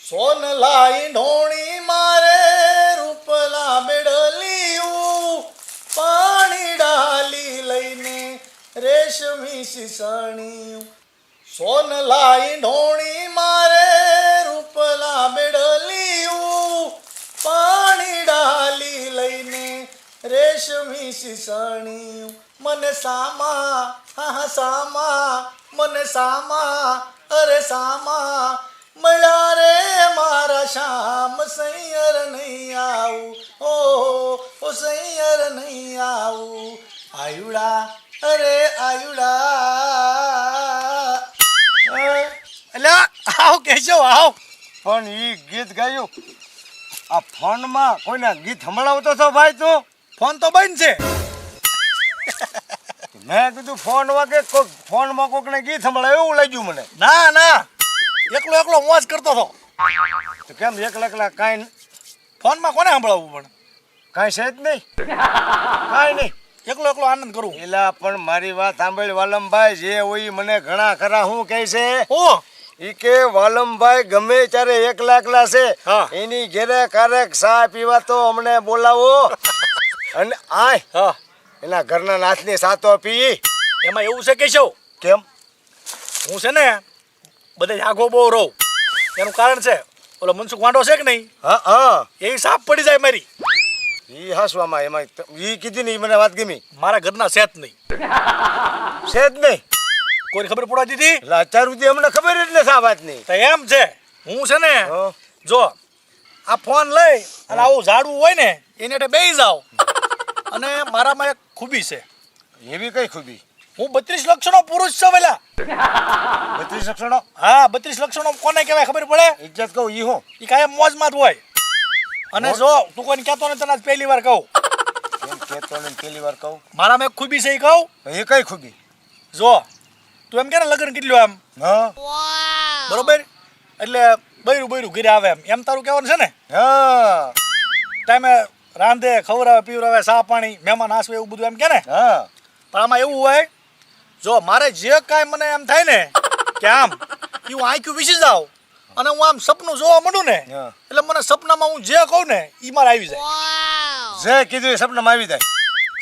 સોનલાઈ ઢોણી મારે રૂપલા બેડલિયું પાણી ડાલી લઈને રેશમી સિસણિયું સોનલાઈ ઢોણી મારે રૂપલા બેડલિયું પાણી ડાલી લઈને રેશમી સિસણિયું મને સામા હા સામા મને સામા અરે સામા મળ્યા રે મારા શ્યામ સૈયર નહીં આવું ઓ સૈયર નહીં આવું આયુડા અરે આયુડા એટલે આવ કેશો આવ પણ ઈ ગીત ગાયું આ ફોનમાં કોઈના ગીત સંભળાવતો છો ભાઈ તું? ફોન તો બંધ છે. મેં કીધું ફોન વાગે કોઈક ફોનમાં કોકને ગીત સંભળાવે એવું લાગ્યું મને. ના ના એકલો એકલો મોજ કરતો હતો. તો કેમ એકલા કાંઈ ફોનમાં કોને સંભળાવવું પણ કાંઈ છે જ નહીં? કાંઈ નહીં, એકલો એકલો આનંદ કરું. એલા પણ મારી વાત સાંભળ વાલમભાઈ, જે હોય મને ઘણા ખરા શું કહે છે ઓ ઈ કે વાલમભાઈ ગમે ત્યારે એકલા છે હા. એની ઘેરે કારેક ચા પીવા તો અમને બોલાવો અને આય હા એના ઘરના નાથની સાતો પી. એમાં એવું છે કેશવ, કેમ? હું છે ને બધે આઘો બહુ રહું. એનું કારણ છે ઓલો મનસુખ વાંઢો છે કે નહીં, હા હા એવી સાપ પડી જાય મારી. ઈ હસવામાં એમાં ઈ કીધી ને ઈ મને વાત ગમી. મારા ઘરના સેત નહીં, છે જ નહીં કોઈને ખબર પડવા દીધી. એટલે અત્યાર સુધી અમને ખબર જ નથી આ વાતની. તો એમ છે હું છે ને હા. જો આ ફોન લઈ અને આવું ઝાડવું હોય ને એને એટલે બેસી જાવ. અને મારામાં એક ખૂબી છે, એવી કઈ ખૂબી? હું 32 લક્ષણો પુરુષ છું પેલા. 32 લક્ષણો? હા 32 લક્ષણો કોને કહેવાય ખબર પડે? ઇજ્જત કહું ઈ હું એ કાયમ મોજમાં જ હોય. અને જો તું કોઈને કહેતો ને તને આજ પહેલી વાર કહું, એમ કહેતો ને પહેલી વાર કહું. મારામાં એક ખૂબી છે એ કહું. એ કઈ ખૂબી? જો તું એમ કે ને લગ્ન કેટલું એમ હા બરોબર, એટલે બૈરું બૈરું ઘરે આવે એમ તારું કહેવાનું છે ને. હા ટાઈમે રાંધે ખવડાવે પીવડાવે ચા પાણી મહેમાન આસવે એવું બધું એમ કે ને. હા પણ આમાં એવું હોય, જો મારે જે કાંઈ મને એમ થાય ને કે આમ એ હું આંખ્યું વિસી જાઉં અને હું આમ સપનું જોવા માંડું ને હા. એટલે મને સપનામાં હું જે કહું ને એ મારે આવી જાય. જે કીધું એ સપનામાં આવી જાય.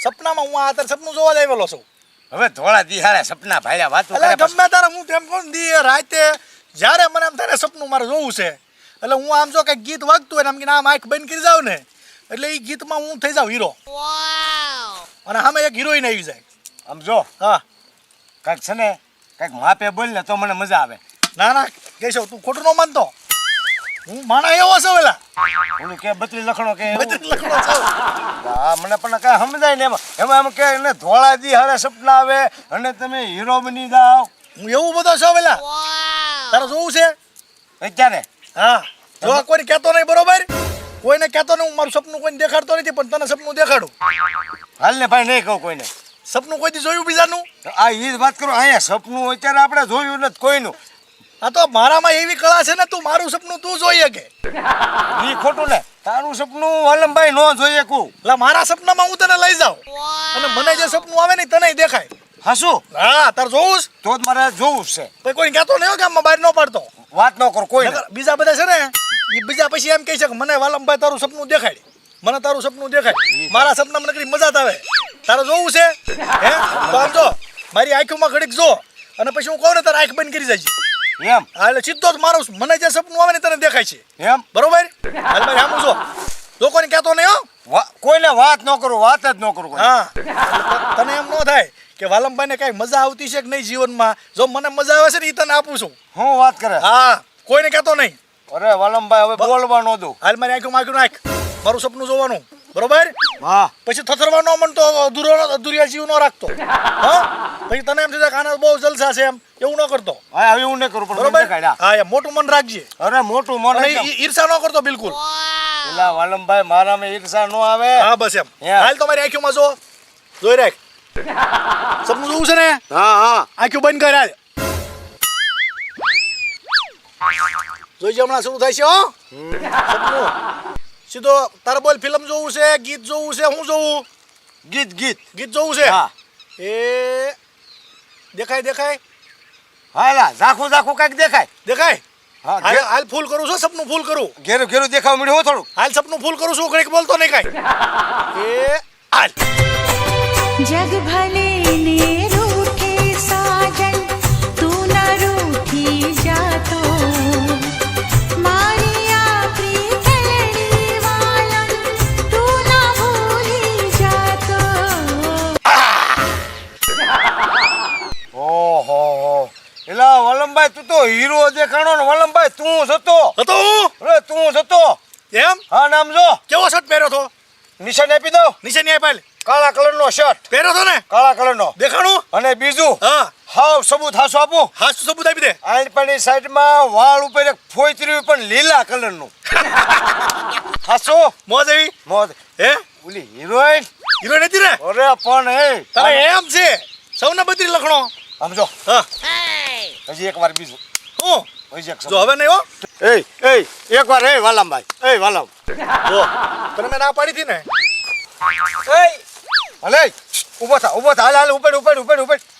સપનામાં હું આ અત્યારે સપનું જોવા જ આવેલો છું. હવે ધોળા દિહાડે સપના ભાડ્યા વાતો એટલે કરે પછી. ગમે તારે હું તેમ કહું દી રાતે જ્યારે મને એમ થાય ને સપનું મારે જોવું છે એટલે હું આમ જો કંઈક ગીત વાગતું હોય ને આમ કે આમ આંખ બંધ કરી જાઉં ને એટલે એ ગીતમાં હું થઈ જાઉં હીરો અને સામે એક હિરોઈન આવી જાય. આમ જો હા કાંઈક છે ને કાંઈક માપે બોલ ને તો મને મજા આવે. ના ના કેશવ તું ખોટું ન માનતો, હું માણા એવો છું પેલા ઓલું કે 32 લખણો કે એવું. 32 લખણો છું. હા મને પણ કાંઈ સમજાય ને એમાં એમ કે એને ધોળા દિહાડે સપના આવે અને તમે હીરો બની જાઓ. હું એવું બધો છું પેલા. તારે જોવું છે? અત્યારે હા જો કોઈને કહેતો નહીં બરોબર, કોઈને કહેતો નહીં. હું મારું સપનું કોઈને દેખાડતો નથી પણ તને સપનું દેખાડું. હાલ ને ભાઈ નહીં કહું કોઈને. સપનું કોઈ દી જોયું બીજાનું? આ ઈ જ વાત કરો, અહીંયા સપનું અત્યારે આપણે જોયું નથી કોઈનું. આ તો મારામાં એવી કળા છે ને, તું મારું સપનું તું જોઈએ કે ઈ ખોટું ને, તારું સપનું વાલમભાઈ નો જોઈએ કું. એટલે મારા સપનામાં હું તને લઈ જાઉં અને મને જે સપનું આવે ને તને દેખાય. હાસું હા તારે જોવું છે? તો જ મારે જોવું જ છે. પછી કોઈ કહેતો નહીં હો ગામમાં બહાર ન પાડતો. વાત ન કરો કોઈ. નકર બીજા બધા છે ને એ બીજા પછી એમ કહે છે કે મને વાલમભાઈ તારું સપનું દેખાય, મને તારું સપનું દેખાય. મારા સપનામાં નકરી મજા જ આવે. તારે જોવું છે હે? તો આમ જો મારી આંખોમાં ઘડીક જો અને પછી હું કહું ને તારે આંખ બંધ કરી જાય છે. એમ હા એટલે સીધો જ મારું મને જે સપનું આવે ને તને દેખાય છે એમ બરોબર. હાલ ભાઈ આમ જો લોકોને કહેતો નહીં હો. કોઈને વાત ન કરું, વાત જ ન કરું કોઈ. હા તને એમ ન થાય કે વાલમભાઈને કાંઈ મજા આવતી છે કે નહીં જીવનમાં. જો મને મજા આવે છે ને એ તને આપું છું. હું વાત કરે? હા કોઈને કહેતો નહીં. અરે વાલમભાઈ હવે બોલવાનું હતું. હાલ મારી આંખોમાં આંખું નાખ, મારું સપનું જોવાનું બરોબર. હા પછી થથરવા ન મનતો અધૂરિયા જીવ ન રાખતો. હા પછી તને એમ થશે કે આના બહુ જલસા છે એમ એવું ન કરતો હા હવે હું નહીં કરું પણ મને બરોબર. દેખાય. હા એમ મોટું મન રાખજે અરે મોટું મન અને એકદમ. ઈર્ષા ન કરતો બિલકુલ. પેલા વાલમભાઈ મારામાં ઈર્ષા ન આવે. હા બસ એમ. Yeah. હાલ તો મારી આંખોમાં જો જોઈ રાખ. સપનું જોવું છે ને? હા હા આંખો બંધ કર હાલ. જોઈજે હમણાં શરૂ થાય છે હો સપનું. સીધો તારે બોલ ફિલ્મ જોવું છે, ગીત જોવું છે, હું જોવું? ગીત ગીત ગીત જોવું છે? હા એ દેખાય દેખાય હાલા ઝાખું ઝાખું કાંઈક દેખાય. દેખાય. હા, હાલ હાલ ફૂલ કરું છું સપનું ફૂલ કરું ઘેરું ઘેરું દેખાવા મળ્યું હો થોડું. હાલ સપનું ફૂલ કરું છું ઘડીક બોલતો નહીં કાંઈ એ હાલ जग भले ने रूठे साजन तू न रूठी जातो मारिया प्रीतलड़ी वालन तू न भूली जातो ઓહો એલા વલ્લમભાઈ તું તો હીરો દેખાણો ને વલ્લમભાઈ તું જતો હતો હું અરે તું જતો એમ હા નામ જો કેવો શર્ટ પહેર્યો તો નિશાન આપી દો નિશાની આપાલ કાળા કલરનો શર્ટ પહેર્યો તો ને કાળા કલરનો દેખાણું અને બીજું હા હાવ સબૂત હાસો આપું હાસ સબૂત આપી દે આઈન પણ સાઈડમાં વાળ ઉપર એક ફોઈત્રી પણ લીલા કલરનું હાસો મોજ આવી મોજ હે ઓલી હિરોઈન હીરો નથી ને અરે પણ તારે એમ છે સૌને બધી લખણો સમજો હા હજી એકવાર બીજું હું હજી એક જો હવે નહીં હો એ એકવાર વાલામભાઈ વાલામ જો તને મેં ના પાડી હતી ને હલે ઊભો થા હાલ ઉપર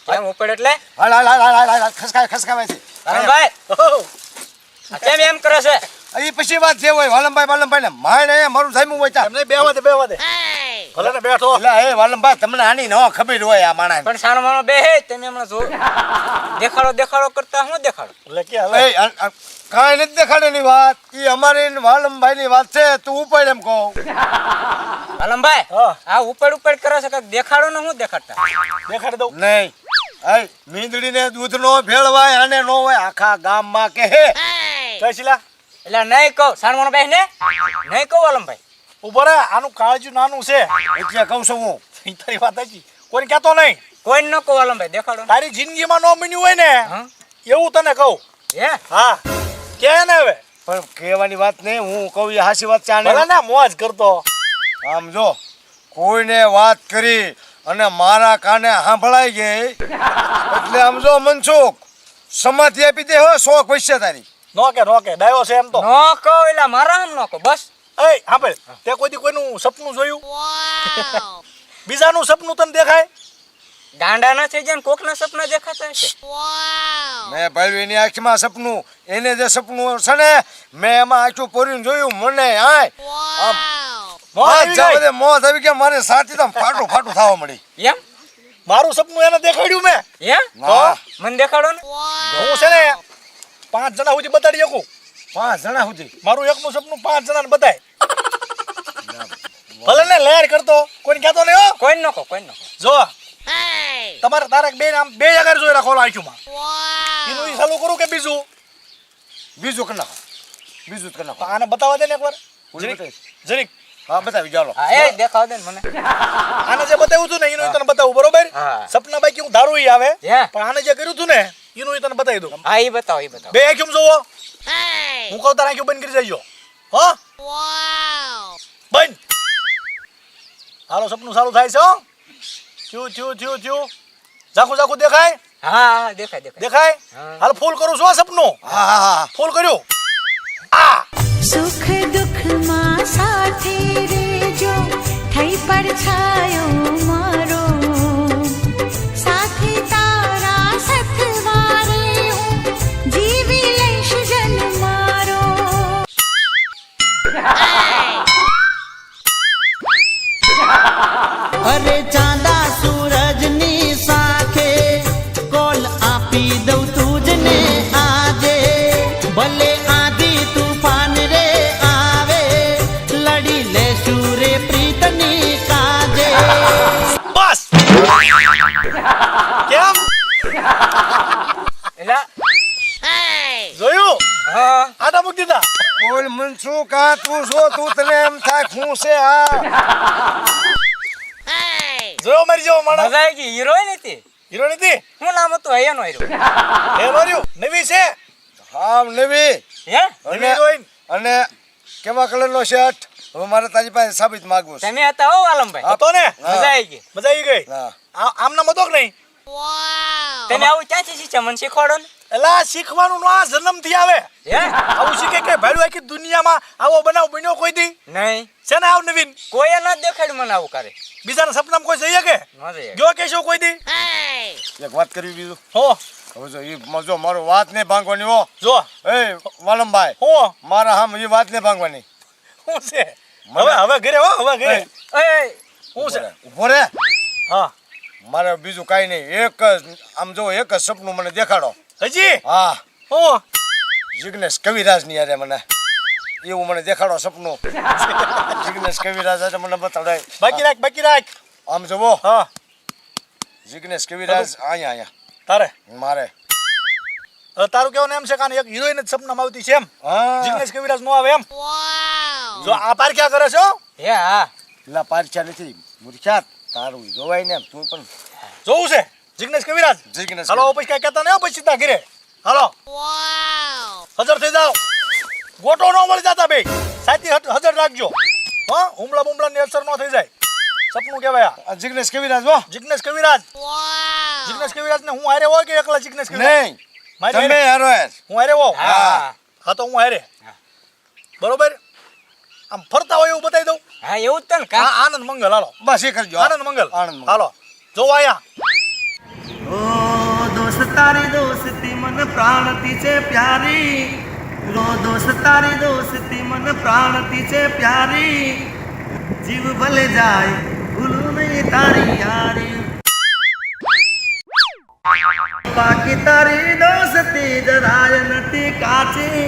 કેમ ઉપર એટલે હાલ ખસકાવે છે ભાઈ કેમ એમ કરે છે એ પછી વાત જે હોય વાલમભાઈ ને માણ એ મારું જામ્યું હોય ત્યાં એમને બેવા દે ભલે ને બેઠો એટલે એ વાલમભાઈ તમને આની ન ખબર હોય આ માણસ પણ સાનો માનો બે હે તમે હમણાં જો દેખાડો કરતા હું દેખાડો એટલે કે હવે કાંઈ નથી દેખાડે ની વાત એ અમારી વાલમભાઈ ની વાત છે તું ઉપાડ એમ કહું આલમભાઈ હા. આ ઉપર કરે છે કઈક દેખાડો ને હું દેખાડતા દેખાડી દઉં નહીં મીંદડીને દૂધનો ભેળવાય અને નો હોય આખા ગામમાં કહે કઈશીલા એટલે નહીં કહું સાનો માનો બે ને નહીં કહું આલમભાઈ ઉભો રે આનું કાળજું નાનું છે એટલે કહું છું હું ઈ તારી વાત સાચી કોઈ કહેતો નહીં કોઈ ન કહું આલમભાઈ દેખાડો ને. તારી જિંદગીમાં ન બન્યું હોય ને હા એવું તને કહું હે હા કે ને હવે પણ કહેવાની વાત નહીં હું કહું એ હાસી વાત ચાલે ભલે ને મોજ કરતો આમ જો કોઈને વાત કરી અને મારા કાને સાંભળાઈ ગઈ એટલે આમ જો મનસુખ સમાધિ આપી દે હો 100 પૈસા તારી નો કે ડાયો છે એમ તો ન કહું એટલે મારા આમ ન કહું બસ એ સાંભળ તે કોઈ દી કોઈનું સપનું જોયું બીજાનું સપનું તને દેખાય ગાંડા ના થઈ જાય ને કોકના સપના દેખાતા હશે મેં ભાઈ એની આંખમાં સપનું એને જે સપનું છે ને મેં એમાં આંખું પોરીને જોયું મને આય આમ મોજ આવી ગઈ. મોત આવી ગયા મારે સાથી તો ફાટું થવા મળી એમ મારું સપનું એને દેખાડ્યું મેં એમ ના, મને દેખાડો ને હું છે ને 5 જણા સુધી બતાડી શકું 5 જણા સુધી મારું એકનું સપનું 5 જણાને બતાય ભલે ને લહેર કરતો કોઈ કહેતો નહીં હો કોઈ ન કહો જો તમારે તારે બે જગ્યાએ જોઈ રાખો આંખમાં એનું ઈ ચાલુ કરું કે બીજું બીજું કરી નાખો બીજું જ કરી તો નાખો આને બતાવવા દે ને એકવાર ઓલી જરીક બતાવીશ. જરીક હા બતાવી ચાલો હા એ દેખાવ દે ને મને આને જે બતાવ્યું હતું ને એનું ઈ તને બતાવું બરોબર હા. સપના બાકી હું ધારું ઈ આવે હે. પણ આને જે કર્યું હતું ને એનું ઈ તને બતાવી દઉં હા એ બતાવો બે આંખું જોવો હું કહું તાર આંખું બંધ કરી જઈજો હા બંધ હાલો સપનું સારું થાય છે હો થયું ઝાખું દેખાય હા દેખાય દેખાય હા. હાલ ફૂલ કરું છું આ સપનું હા ફૂલ કર્યું सुख दुख मां साथे रेजो थई પડછાયો મારો સાથે તારા સથવારે હું જીવી લઈશ જન મારો અરે ચાંદા સૂરજની સાખે કોલ આપી દઉં તુજને આજે ભલે આંધી તુફાન રે આવે લડી લેશું રે પ્રીતની કાજે બસ કેમ એટલે જોયું હા આટા મૂકી દીધા બોલ મનસુખ આ તું જો તું તને એમ થાય હું છે આ જોયો મારી જેવો માણસ મજા આવી ગઈ હિરોઈન હતી હીરો નથી શું નામ હતું હૈયાનો હીરો એ માર્યું નવી છે હા નવી હે નવી હિરોઈન અને કેવા કલરનો શર્ટ હવે મારે તારી પાસે સાબિત માંગવું છે તમે હતા હો આલમભાઈ હતો ને મજા આવી ગઈ મજા આવી ગઈ હા આમ નામ હતો કે નહીં તમે આવું ક્યાંથી શીખ્યા મને શીખવાડો ને એલા શીખવાનું નો આ જન્મથી આવે હે આવું શીખે કે ભાડું આખી દુનિયામાં આવો બનાવ બન્યો કોઈ દી નહીં છે ને આવ નવીન કોઈ ન દેખાડ્યું મને આવું કરે બીજાના સપનામાં કોઈ જઈએ કે મજા આવી ગયો કે શું કોઈ દી એક વાત કરવી બીજું હો હવે જો ઈ જો મારો વાત નહીં ભાંગવાની હો જો એ વાલમભાઈ હું મારા હામ એ વાત ને ભાંગવાની હું છે હવે ઘરે હો હવે ઘરે એ હું છે ઉભો રે હા મારે બીજું કાંઈ નહીં એક જ આમ જો એક જ સપનું મને દેખાડો હજી હા હું જિગ્નેશ કવિરાજ ની યારે મને એવું મને દેખાડો સપનું જિગ્નેશ કવિરાજ એટલે મને બતાવડાય બાકી રાખ આમ જોવો હા જિગ્નેશ કવિરાજ અહીંયા તારે મારે હવે તારું કેવાનું એમ છે કે એક હિરોઈન જ સપનામાં આવતી છે એમ હા જિગ્નેશ કવિરાજ નો આવે એમ જો આ પાર ક્યાં કરે છો હે હા પેલા પારછા નથી મૂર્ખ્યાત તારું જોવાય ને તું પણ જોવું છે જિગ્નેશ કવિરાજ જિગ્નેશ હાલો પછી કઈ કહેતા નહીં પછી સીધા ઘરે હાલો હાજર થઈ જાઓ ગોટો ન મળી જતા બે સાથી હાજર રાખજો હા હુમલા બુમલા ની અસર ન થઈ જાય સપનું કહેવાય આ. જિગ્નેશ કવિરાજ હો જિગ્નેશ કવિરાજ ને હું હારે હોય કે એકલા જિગ્નેશ કવિરાજ નહીં મારી તમે હારે? હારો યાર હું હારે હોઉં હા હા તો હું હારે બરોબર આમ ફરતા હોય એવું બતાવી દઉં હા એવું જ તને કા હા આનંદ મંગલ હાલો બસ એ કરજો આનંદ મંગલ આનંદ મંગલ. હાલો જો આયા ઓ દોસ્ત તારી દોસ્તી મન પ્રાણતી છે પ્યારી રો દોસ્ત તારી દોસ્તી મન પ્રાણતી છે પ્યારી જીવ ભલે જાય ભૂલું નહીં તારી યારી બાકી તારી દોસ્તી જરાય નથી કાચી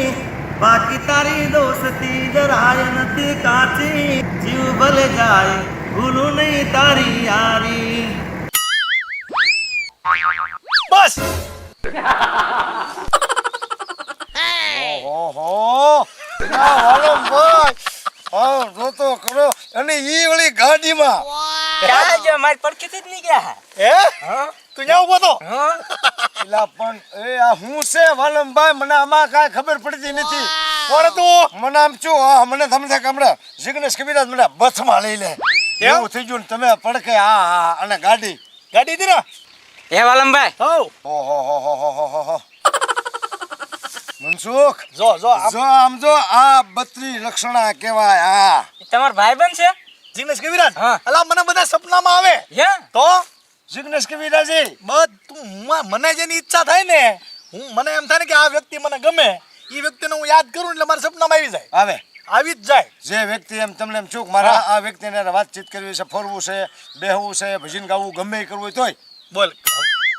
બાકી તારી દોસ્તી જરાય નથી કાચી જીવ ભલે જાય ભૂલું નહીં તારી યારી બસ ઓહો વાલમભાઈ હા રોતો કરો અને ઈ ઓલી ગાડીમાં ક્યાં જો મારી પડખેથી જ નીકળ્યા હે હા તું ન્યા ઉભો તો હા એલા પણ એ આ હું છે વાલમભાઈ મને આમાં કાંઈ ખબર પડતી નથી કોણ તું મને આમ છું હા મને તમને હમણાં જિગ્નેશ કવિરાજ મને બથમાં લઈ લે એવું થઈ ગયું ને તમે પડકે હા હા અને ગાડી ગાડી હતી ને હે વાલમભાઈ હઉ ઓહો મનસુખ જો જો આમ જો આ બત્રી લક્ષણા કહેવાય હા તમારો ભાઈબંધ છે જિગ્નેશ કવિરાજ હા. અલા મને બધા સપનામાં આવે હે તો જિગ્નેશ કવિરાજી મને જેની ઈચ્છા થાય ને મને એમ થાય ને કે આ વ્યક્તિ મને ગમે એ વ્યક્તિને હું યાદ કરું એટલે મારા સપનામાં આવી જાય આવે આવી જ જાય જે વ્યક્તિ એમ તમને એમ ચૂક મારા આ વ્યક્તિને વાતચીત કરવી છે ફરવું છે બેહવું છે ભજન ગાવું ગમે એ કરવું હોય તોય બોલ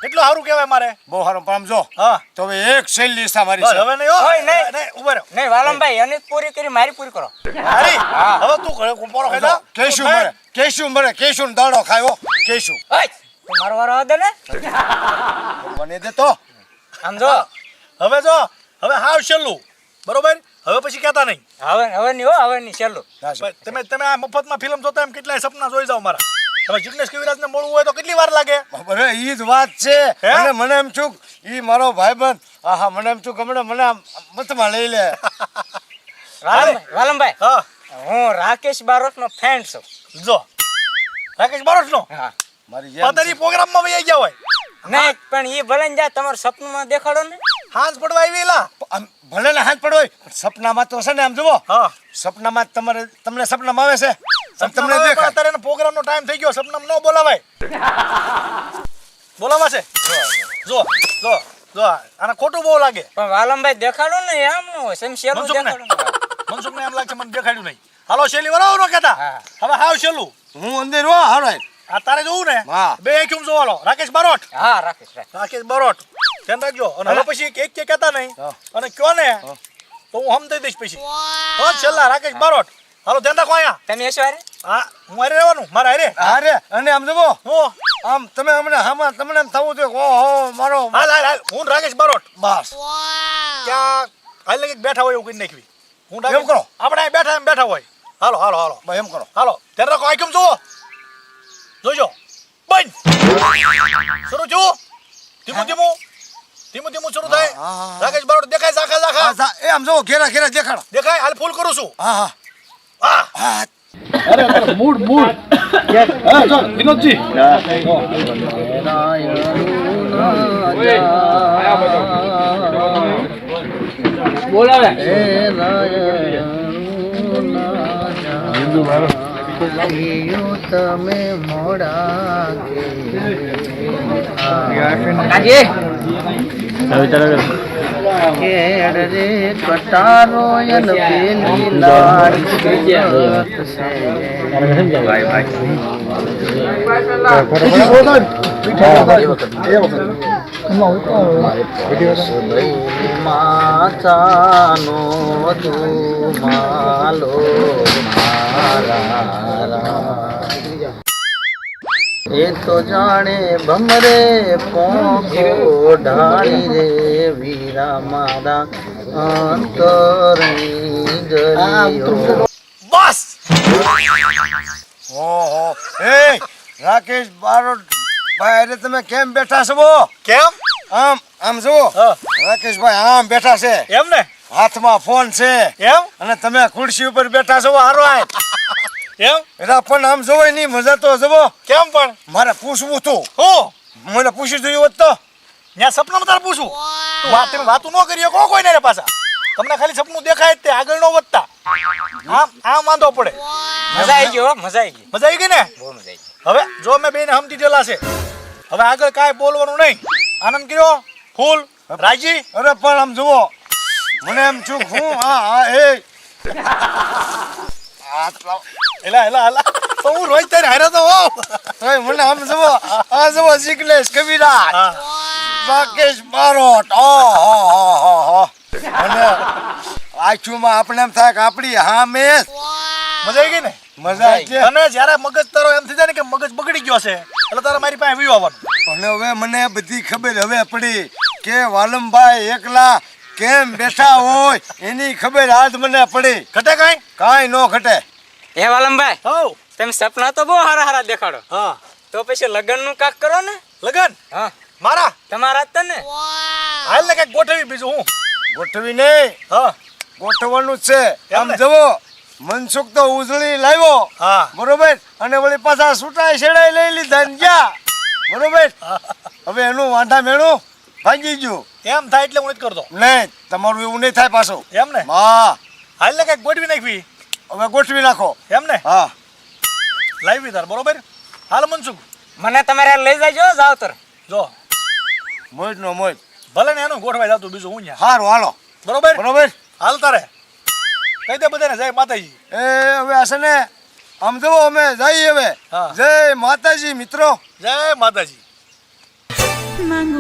કેટલું સારું કહેવાય મારે બહુ સારું પણ આમ જો હા તો હવે એક શૈલી છે મારી બસ છે હવે નહીં હો ઓય, નહીં. નહીં ઉભા રહો નહીં વાલમભાઈ એને જ પૂરી કરી મારી પૂરી કરો હારી હવે તું ઘરે પોરો ખાઈ જા કેશું દાડો ખાયો કેશું ઓય તું મારો વારો આવદે ને મને દે તો આમ જો હવે હાવ છેલ્લું બરોબર હવે પછી કહેતા નહીં હવે નહીં હો હવે નહીં છેલ્લું તમે આ મફતમાં ફિલ્મ જોતા એમ કેટલાય સપના જોઈ જાવ મારા તમે જિગ્નેશ કવિરાજને મળવું હોય તો કેટલી વાર લાગે બરાબર ઈ જ વાત છે હે? અને મને એમ ચૂક ઈ મારો ભાઈબંધ આહા મને એમ ચૂક હમણાં મને આમ મતમાં લઈ લે વાલમભાઈ હા હું રાકેશ બારોટનો ફ્રેન્ડ છું જો રાકેશ બારોટનો હા મારી જેમ પતરી પ્રોગ્રામમાં વહી ગયા હોય નહીં પણ એ ભલે ને જાય તમારા સપનામાં દેખાડો ને હાંસ પડવા આવેલા આમ ભલે ને હાથ પડો હોય, પણ સપનામાં તો છે ને આમ જુઓ હા સપનામાં તમને સપનામાં આવે છે અને તમને સપનામાં દેખાય અત્યારે પ્રોગ્રામનો ટાઈમ થઈ ગયો સપનામાં ન બોલાવાય બોલાવા છે જો આને ખોટું બહુ લાગે પણ વાલમભાઈ દેખાડો ને એમ ન હોય સેમ શેલું મનસુખને? દેખાડો ને. મનસુખને એમ લાગે મને દેખાડ્યું નહીં હાલો શેલી વરાવો ન કહેતા હા. હવે હાવ શેલું હું અંદર હો હારો આ તારે જોવું ને હા. બે કેમ જોવાલો રાકેશ બારોટ હા રાકેશ રાકેશ બારોટ ધ્યાન રાખજો અને હવે પછી એક કે કહેતા નહીં હા. અને કયો ને તો હું હમ દઈ દઈશ પછી હો છેલ્લા રાકેશ બારોટ હાલો ધ્યાન રાખો અહીંયા તમે એસો હારે હા હું હારે રહેવાનું મારા હારે અરે અને આમ જુઓ હું આમ તમે હમણાં હામાં તમને એમ થવું જોઈએ કે ઓહો મારો હાલ હું રાકેશ બારોટ બસ ક્યાં હાલ લગી બેઠા હોય એવું કરી નાખવી હું એમ કરો. આપણે અહીં બેઠા હોય હાલો બસ એમ કરો હાલો ધ્યાન રાખો આ કેમ જુઓ જોજો બંધ શરૂ થયું ધીમું શરૂ થાય હા, હા, હા. રાકેશ બારોટ દેખાય ઝાખા એ આમ જુઓ ઘેરા દેખાડો દેખાય હાલ ફૂલ કરું છું હા હા હા હા વિનોદજી તમે મોડા કાજી કેડ રે કટારો યન પેલી લાડ માતાનો ધુમાલો એ તો જાણે ભમરે પોખો ઢાળી રે વીરા મારા અંતરની ગલીઓ. બસ ઓહો એ રાકેશ બારોટ ભાઈ અરે તમે કેમ બેઠા છો? કેમ આમ આમ જુઓ હા. રાકેશભાઈ આમ બેઠા છે, એમ ને હાથમાં ફોન છે એમ અને તમે ખુરશી ઉપર બેઠા છો હારો આય એમ એરા પણ આમ જોવાય નહીં, મજા તો જવો. કેમ પણ મારે પૂછવું હતું, હું મને પૂછી જોયું હોત તો. ત્યાં સપનામાં તારે પૂછું તું વાત તમે વાતું ન કરીએ કો કોઈ ને પાછા તમને ખાલી સપનું દેખાય જ તે આગળ ન વધતા આમ આમ વાંધો પડે. મજા આવી ગયો હો, મજા આવી ગઈ મજા આવી ગઈ ને? બહુ મજા આવી ગઈ. હવે જો મેં બેને હમ દીધેલા છે, હવે આગળ કાંઈ બોલવાનું નહીં. આનંદ કર્યો ફૂલ રાજી? અરે પણ આમ જુઓ મને એમ છું હું હા એ હાથ લાવ. એલા એલા એલા તો હું રોજ તારે હારે તો હોઉં. તોય મને આમ જુઓ આ જુઓ શીખલેશ કવિરાજ હા. રાકેશ બારોટ ઓહો અને આખુમાં આપણે એમ થાય કે આપણી હા મેં મજા આવી ગઈ ને? મજા આવી છે. અને જ્યારે મગજ તારો એમ થઈ જાય ને કે મગજ બગડી ગયો છે એટલે તારે મારી પાસે વ્યુ આવવાનું. અને હવે મને બધી ખબર હવે પડી કે વાલમભાઈ એકલા કેમ બેઠા હોય એની ખબર આજ મને પડી. ઘટે કાંઈ? કાંઈ નો ઘટે. એ વાલમભાઈ હઉ તમે સપના તો બહુ હારા હારા દેખાડો, હા. તો પછી લગ્ન નું કાક કરો ને. લગન હા મારા તમારા જ તો ને. હાલ ને કઈક ગોઠવી બીજું હું. ગોઠવી નહીં, હા ગોઠવવાનું જ છે. એમ આમ ને? જવો મનસુખ તો ઉજળી લાવ્યો હા બરોબર, અને વળી પાછા છૂટાય છેડાય લઈ લીધા ને ગયા બરોબર. હવે એનું વાંઢા મેળું ભાંગી ગયું. એમ થાય એટલે હું નથી કરતો. નહીં તમારું એવું નહીં થાય પાછું. એમ ને? હા હાલ ને કઈક ગોઠવી નાખવી. હવે ગોઠવી નાખો. એમ ને? હા લાવી તાર બરોબર. હાલ મનસુખ મને તમારે લઈ જાજો જાવ તર. જો મોજ નો મોજ. ભલે ને એનું ગોઠવાઈ જતું બીજું હું ત્યાં હારું હાલો બરોબર. બરોબર. હાલ તારે કહી દે બધાને જય માતાજી. એ હવે હશે ને આમ જવો અમે જઈએ હવે. હા. જય માતાજી મિત્રો. જય માતાજી. મંગુ